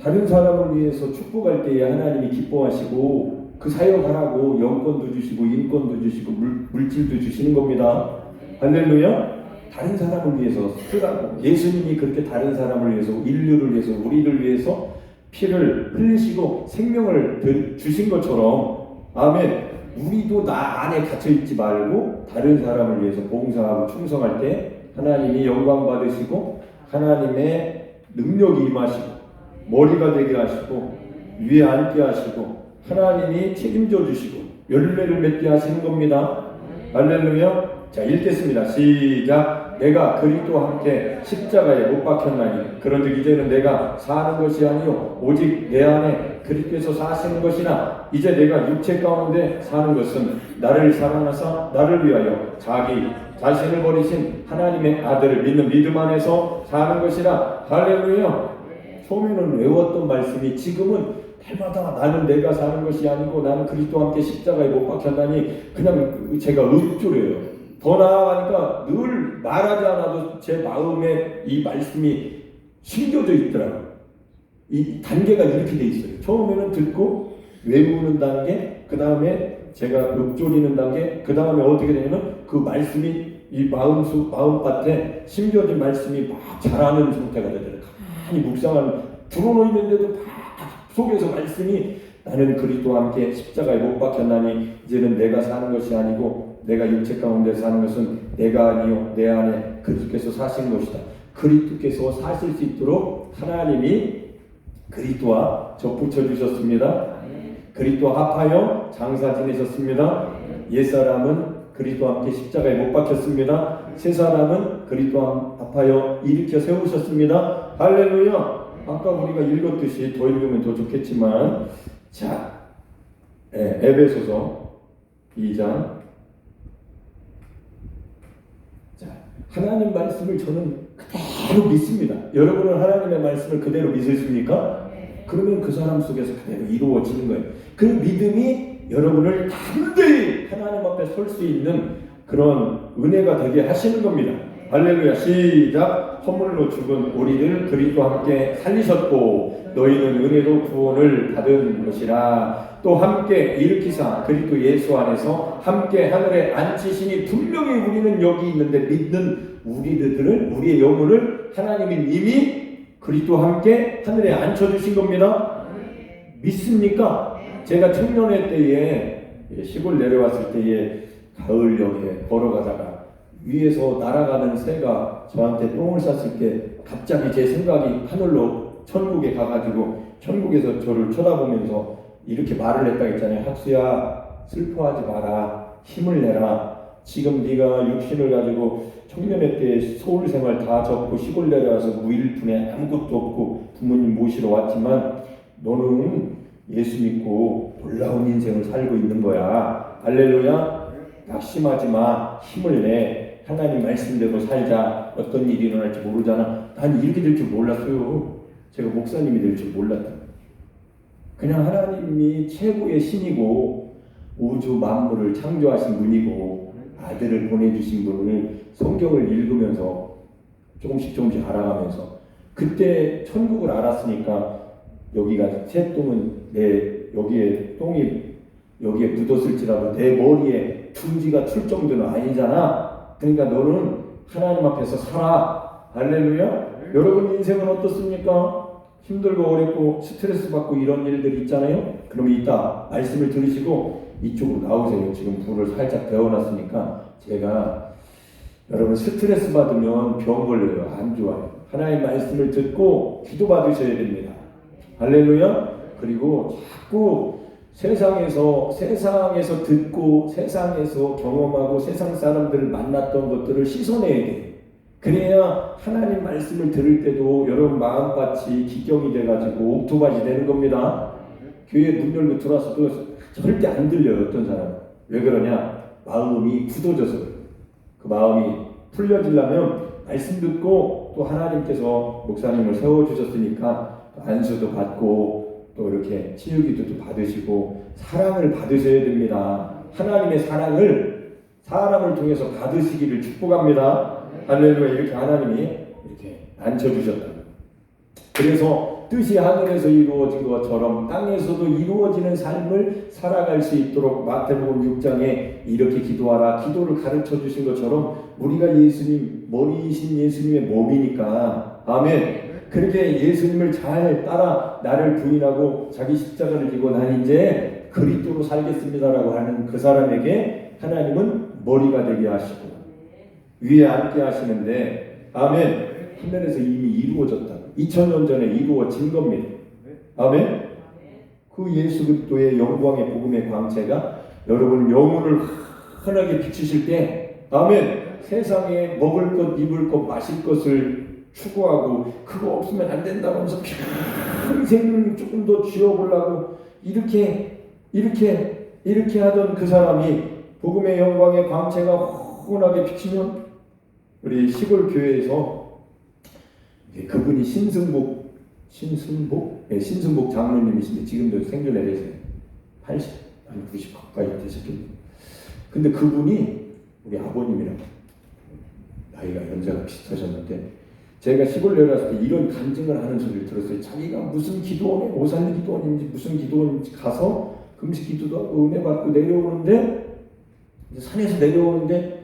다른 사람을 위해서 축복할 때에 하나님이 기뻐하시고 그 사역하라고 영권도 주시고 인권도 주시고 물질도 주시는 겁니다. 할렐루야. 다른 사람을 위해서 쓰라고. 예수님이 그렇게 다른 사람을 위해서, 인류를 위해서, 우리를 위해서 피를 흘리시고 생명을 주신 것처럼 아멘. 우리도 나 안에 갇혀 있지 말고 다른 사람을 위해서 봉사하고 충성할 때 하나님이 영광 받으시고 하나님의 능력이 임하시고 머리가 되게 하시고 위에 앉게 하시고 하나님이 책임져 주시고 열매를 맺게 하시는 겁니다. 할렐루야. 자, 읽겠습니다. 시작. 내가 그리스도와 함께 십자가에 못 박혔나니 그런즉 이제는 내가 사는 것이 아니요 오직 내 안에 그리스도께서 사시는 것이나 이제 내가 육체 가운데 사는 것은 나를 사랑하사 나를 위하여 자기 자신을 버리신 하나님의 아들을 믿는 믿음 안에서 사는 것이라. 할렐루야. 처음에는 외웠던 말씀이 지금은 해마다 나는 내가 사는 것이 아니고 나는 그리스도와 함께 십자가에 못 박혔나니 그냥 제가 읊조려요. 더 나아가니까 늘 말하지 않아도 제 마음에 이 말씀이 심겨져 있더라고요. 이 단계가 이렇게 돼 있어요. 처음에는 듣고 외우는 단계, 그 다음에 제가 읊조리는 단계, 그 다음에 어떻게 되냐면 그 말씀이 이 마음밭에 심겨진 말씀이 막 자라는 상태가 되더라고요. 가만히 묵상하는 들어놓는데도 막 속에서 말씀이 나는 그리스도와 함께 십자가에 못 박혔나니 이제는 내가 사는 것이 아니고 내가 육체 가운데 사는 것은 내가 아니요 내 안에 그리스도께서 사신 것이다. 그리스도께서 사실 수 있도록 하나님이 그리스도와 접붙여 주셨습니다. 그리스도와 합하여 장사 지내셨습니다. 옛사람은 그리스도와 함께 십자가에 못 박혔습니다. 새사람은 그리스도와 합하여 일으켜 세우셨습니다. 할렐루야. 아까 우리가 읽었듯이 더 읽으면 더 좋겠지만 자, 에베소서 2장. 자, 하나님 말씀을 저는 그대로 믿습니다. 여러분은 하나님의 말씀을 그대로 믿으십니까? 그러면 그 사람 속에서 그대로 이루어지는 거예요. 그 믿음이 여러분을 담대히 하나님 앞에 설 수 있는 그런 은혜가 되게 하시는 겁니다. 할렐루야. 시작. 허물로 죽은 우리를 그리스도와 함께 살리셨고 너희는 은혜로 구원을 받은 것이라. 또 함께 일으키사 그리스도 예수 안에서 함께 하늘에 앉히시니 분명히 우리는 여기 있는데 믿는 우리들을 우리의 영혼을 하나님이 이미 그리스도와 함께 하늘에 앉혀주신 겁니다. 믿습니까? 제가 청년회 때에 시골 내려왔을 때에 가을역에 걸어가다가 위에서 날아가는 새가 저한테 똥을 쌌을 때 갑자기 제 생각이 하늘로 천국에 가가지고 천국에서 저를 쳐다보면서 이렇게 말을 했다 했잖아요. 학수야, 슬퍼하지 마라. 힘을 내라. 지금 네가 육신을 가지고 청년회 때 서울 생활 다 접고 시골 내려와서 무일푼에 아무것도 없고 부모님 모시러 왔지만 너는 예수 믿고 놀라운 인생을 살고 있는 거야. 할렐루야. 낙심하지 마. 힘을 내. 하나님 말씀대로 살자. 어떤 일이 일어날지 모르잖아. 난 이렇게 될 줄 몰랐어요. 제가 목사님이 될 줄 몰랐다. 그냥 하나님이 최고의 신이고 우주 만물을 창조하신 분이고 아들을 보내주신 분을 성경을 읽으면서 조금씩 알아가면서 그때 천국을 알았으니까 여기가 새 똥은 여기에 똥이 여기에 묻었을지라도 내 머리에 둥지가 툴 정도는 아니잖아. 그러니까 너는 하나님 앞에서 살아. 할렐루야. 여러분 인생은 어떻습니까? 힘들고 어렵고 스트레스 받고 이런 일들이 있잖아요. 그럼 이따 말씀을 들으시고 이쪽으로 나오세요. 지금 불을 살짝 데워놨으니까 제가 여러분 스트레스 받으면 병 걸려요. 안 좋아요. 하나님 말씀을 듣고 기도 받으셔야 됩니다. 할렐루야. 그리고 자꾸 세상에서 듣고 세상에서 경험하고 세상 사람들을 만났던 것들을 씻어내야 돼. 그래야 하나님 말씀을 들을 때도 여러분 마음밭이 기경이 돼가지고 옥토밭이 되는 겁니다. 교회 문 열고 들어와서도 절대 안 들려요. 어떤 사람은. 왜 그러냐? 마음이 굳어져서 그 마음이 풀려지려면 말씀 듣고 또 하나님께서 목사님을 세워주셨으니까 안수도 받고 또 이렇게 치유기도도 받으시고 사랑을 받으셔야 됩니다. 하나님의 사랑을 사람을 통해서 받으시기를 축복합니다. 할렐루야. 이렇게 하나님이 이렇게 앉혀주셨다. 그래서 뜻이 하늘에서 이루어진 것처럼 땅에서도 이루어지는 삶을 살아갈 수 있도록 마태복음 6장에 이렇게 기도하라. 기도를 가르쳐 주신 것처럼 우리가 예수님 머리이신 예수님의 몸이니까 아멘. 그렇게 예수님을 잘 따라 나를 부인하고 자기 십자가를 지고 난 이제 그리스도로 살겠습니다라고 하는 그 사람에게 하나님은 머리가 되게 하시고 위에 앉게 하시는데, 아멘. 하늘에서 이미 이루어졌다. 2000년 전에 이루어진 겁니다. 아멘. 그 예수 그리스도의 영광의 복음의 광채가 여러분 영혼을 환하게 비추실 때, 아멘. 세상에 먹을 것, 입을 것, 마실 것을 추구하고 그거 없으면 안 된다고 하면서 평생 조금 더 쥐어보려고 이렇게 하던 그 사람이 복음의 영광의 광채가 환하게 비치면, 우리 시골 교회에서 그분이 신승복 장로님이신데 지금도 생존에 계세요. 80, 아니 90 가까이 되셨겠네요. 근데 그분이 우리 아버님이랑 나이가 연세가 비슷하셨는데, 제가 시골 내려왔을 때 이런 간증을 하는 소리를 들었어요. 자기가 무슨 기도원에, 오산리 기도원인지 무슨 기도원인지 가서 금식 기도도 하고 은혜 받고 내려오는데, 산에서 내려오는데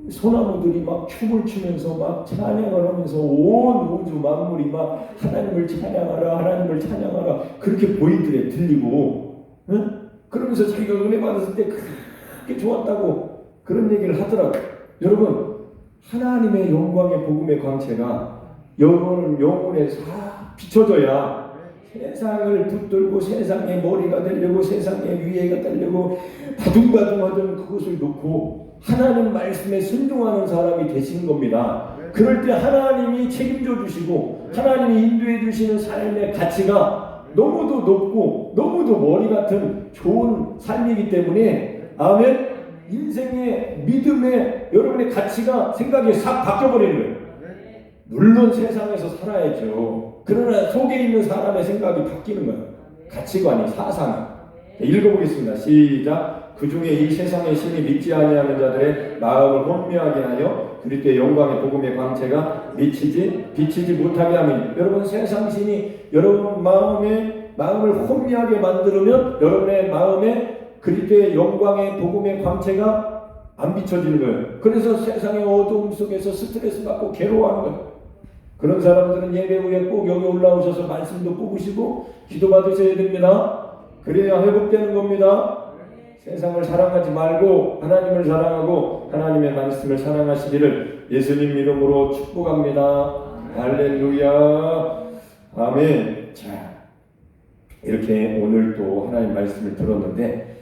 소나무들이 막 춤을 추면서 막 찬양을 하면서 온 우주 만물이 막 하나님을 찬양하라, 하나님을 찬양하라, 그렇게 보이더래, 들리고. 응? 그러면서 자기가 은혜 받았을 때 그렇게 좋았다고 그런 얘기를 하더라고요. 여러분, 하나님의 영광의 복음의 광채가 영혼에 싹 비춰져야 세상을 붙들고 세상의 머리가 되려고 세상의 위에가 되려고 바둥바둥하던 그것을 놓고 하나님 말씀에 순종하는 사람이 되시는 겁니다. 그럴 때 하나님이 책임져 주시고 하나님이 인도해 주시는 삶의 가치가 너무도 높고 너무도 머리 같은 좋은 삶이기 때문에, 아멘. 인생의 믿음의 여러분의 가치가 생각이 싹 바뀌어버리는 거예요. 물론 세상에서 살아야죠. 그러나 속에 있는 사람의 생각이 바뀌는 거예요. 가치관이, 사상이. 읽어보겠습니다. 시작. 그 중에 이 세상의 신이 믿지 아니하는 자들의 마음을 혼미하게 하여 그리스도의 영광의 복음의 광채가 비치지 못하게 하면, 여러분 세상 신이 여러분 마음을 혼미하게 만들면 여러분의 마음에 그리스도의 영광의 복음의 광채가 안 비춰지는 거예요. 그래서 세상의 어두움 속에서 스트레스 받고 괴로워하는 거예요. 그런 사람들은 예배 후에 꼭 여기 올라오셔서 말씀도 뽑으시고 기도 받으셔야 됩니다. 그래야 회복되는 겁니다. 세상을 사랑하지 말고 하나님을 사랑하고 하나님의 말씀을 사랑하시기를 예수님 이름으로 축복합니다. 할렐루야. 아멘. 자, 이렇게 오늘 또 하나님 말씀을 들었는데,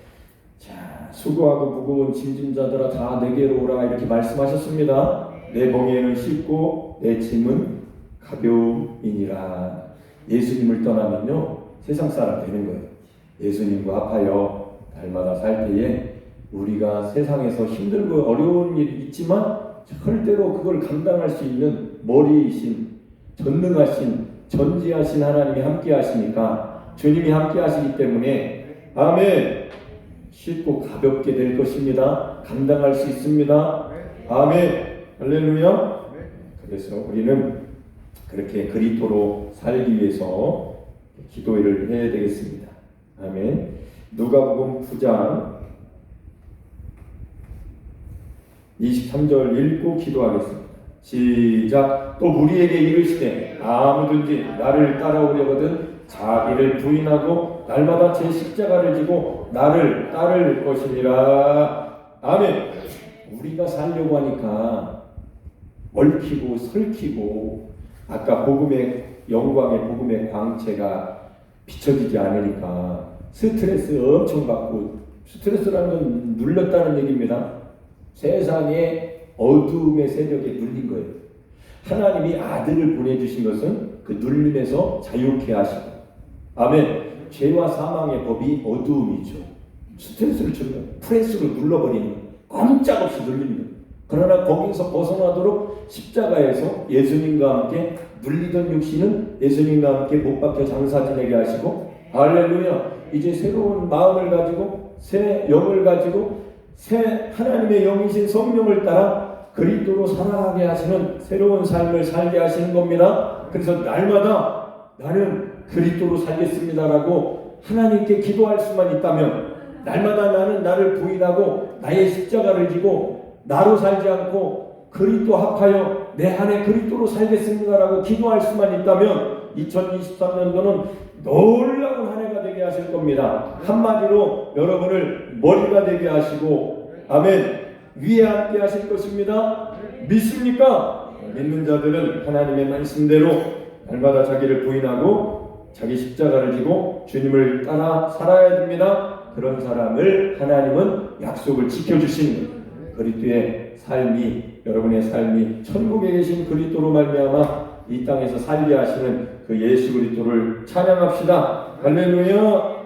자, 수고하고 무거운 짐진 자들아 다 내게로 오라 이렇게 말씀하셨습니다. 내 멍에는 쉽고 내 짐은 가벼움이니라. 예수님을 떠나면요 세상 사람 되는 거예요. 예수님과 합하여 날마다 살 때에 우리가 세상에서 힘들고 어려운 일이 있지만 절대로 그걸 감당할 수 있는 머리이신, 전능하신, 전지하신 하나님이 함께 하시니까, 주님이 함께 하시기 때문에, 아멘. 쉽고 가볍게 될 것입니다. 감당할 수 있습니다. 아멘. 할렐루야. 그래서 우리는 그렇게 그리스도로 살기 위해서 기도를 해야 되겠습니다. 아멘. 누가복음 9장 23절 읽고 기도하겠습니다. 시작. 또 무리에게 이르시되 아무든지 나를 따라오려거든 자기를 부인하고 날마다 제 십자가를 지고 나를 따를 것이니라. 아멘. 우리가 살려고 하니까 얽히고 설키고 아까 복음의 영광의 복음의 광채가 비춰지지 않으니까 스트레스 엄청 받고, 스트레스라는 건 눌렸다는 얘기입니다. 세상의 어두움의 세력에 눌린 거예요. 하나님이 아들을 보내주신 것은 그 눌림에서 자유케 하시고, 아멘. 죄와 사망의 법이 어두움이죠. 스트레스를 주면 프레스로 눌러버리는 거예요. 꼼짝없이 눌리는 거예요. 그러나 거기서 벗어나도록 십자가에서 예수님과 함께 눌리던 육신은 예수님과 함께 못 박혀 장사 지내게 하시고, 할렐루야. 이제 새로운 마음을 가지고 새 영을 가지고 새 하나님의 영이신 성령을 따라 그리스도로 살아가게 하시는 새로운 삶을 살게 하시는 겁니다. 그래서 날마다 나는 그리스도로 살겠습니다라고 하나님께 기도할 수만 있다면, 날마다 나는 나를 부인하고 나의 십자가를 지고 나로 살지 않고 그리스도 합하여 내 안에 그리스도로 살겠습니다라고 기도할 수만 있다면 2023년도는 놀라운 한 해가 되게 하실 겁니다. 한마디로 여러분을 머리가 되게 하시고, 아멘, 위에 앉게 하실 것입니다. 믿습니까? 믿는 자들은 하나님의 말씀대로 날마다 자기를 부인하고 자기 십자가를 지고 주님을 따라 살아야 됩니다. 그런 사람을 하나님은 약속을 지켜주신 거예요. 그리스도의 삶이, 여러분의 삶이 천국에 계신 그리스도로 말미암아 이 땅에서 살게 하시는 그 예수 그리스도를 찬양합시다. 할렐루야.